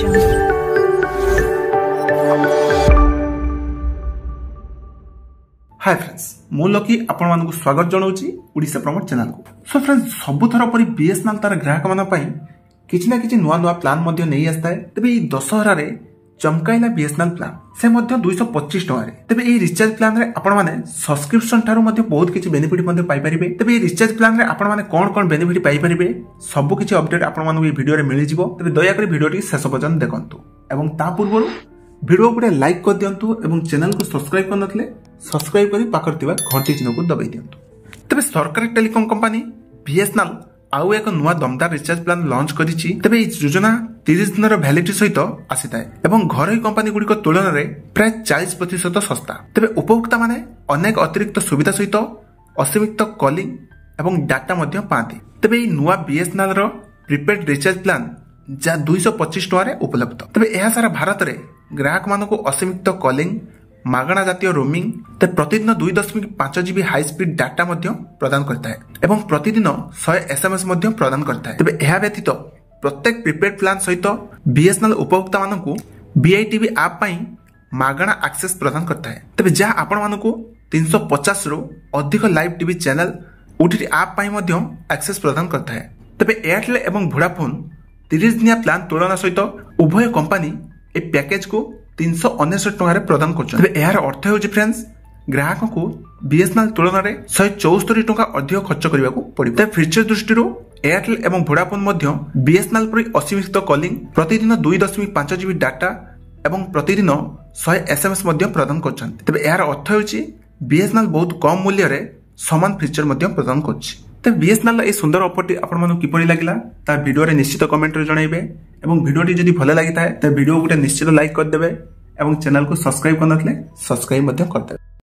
Hi friends मु lucky आपण मानकु स्वागत जनाऊँ ओडिशा प्रमोट चैनल को। सो फ्रेंड्स सबुथर पर बीएसएनएल तार ग्राहक मान किछि ना किछि नुआ नुआ प्लान मध्य नहीं आस्ता है। तबे ई दशहरा रे चमकाइला बीएसएनएल प्लान से मध्य 225 टका रे। तबे ई रिचार्ज प्लान रे आपण माने सब्सक्रिप्शन थारु मध्य बहुत किछि बेनिफिट मध्य पाई परिबे। तबे ई रिचार्ज प्लान रे आपण माने कोन बेनिफिट पाई परिबे सब किछि अपडेट आपण मानकु ई वीडियो रे मिलि जिवो। तबे दया करी वीडियो टी शेष पर्यंत देखंतु एवं ता पूर्व वीडियो को लाइक कर दियंतु एवं चैनल को सब्सक्राइब कर नथले सब्सक्राइब करी पाखर थिबा घंटी चिन्ह को दबाई दियंतु। तबे सरकारी टेलीकॉम कंपनी बीएसएनएल आउ एक नुआ दमदार रिचार्ज प्लान लॉन्च करिछि। तबे ई योजना 30 दिन वैलिडिटी सहित आसीताय एवं घरोई कंपनी गुडी को तुलन रे प्राय 40% सस्ता। तबे उपभोक्ता माने अनेक अतिरिक्त सुविधा सहित असीमित कॉलिंग एवं डाटा मध्य पाती। तबे ई नुआ बीएसएनएल रो प्रीपेड रिचार्ज प्लान जा 225 टका रे उपलब्ध। तबे एहा सारा भारत रे ग्राहक मानको असीमित कॉलिंग मागणा जातीय रोमिंग प्रतिदिन 2.5 जीबी हाई स्पीड डाटा मध्य प्रदान करता है एवं प्रतिदिन 100 एसएमएस मध्य प्रदान करता है। तबे एहा व्यतीत प्रत्येक प्रीपेड प्लान सहित बीएसएनएल उपभोक्ता मानको बीआईटीवी ऐप पई मागणा एक्सेस प्रदान करता है। तबे जहा आपण मानको 350 रो अधिक live TV channel OTT app पई मध्य एक्सेस प्रदान करता है। तबे एयरटेल एवं वोडाफोन 30 दिनिया प्लान तुलना सहित उभय कंपनी ए पैकेज को 369 टका रे प्रदान करछन। तबे एहार अर्थ होछि फ्रेंड्स ग्राहक को बीएसएनएल तुलना रे 174 टका अधिक खर्च करबा को पड़िबो। त फीचर दृष्टि रो एयरटेल एवं वोडाफोन मध्य बीएसएनएल पर असीमित कॉलिंग प्रतिदिन 2.5 जीबी डाटा एवं प्रतिदिन 100 एसएमएस मध्य प्रदान करछन। तबे एहार अर्थ होछि बीएसएनएल बहुत कम मूल्य रे समान फीचर मध्य प्रदान करछि। तो बीएसएनएल ए सुंदर ऑफर आपण मानु किपरि लागिला ता वीडियो रे निश्चित कमेंट रे जणाइबे एवं वीडियो टी जदि भले लागि थाए त वीडियो गुटे निश्चित लाइक कर देबे एवं चैनल को सब्सक्राइब करनथले सब्सक्राइब मध्य कर देबे।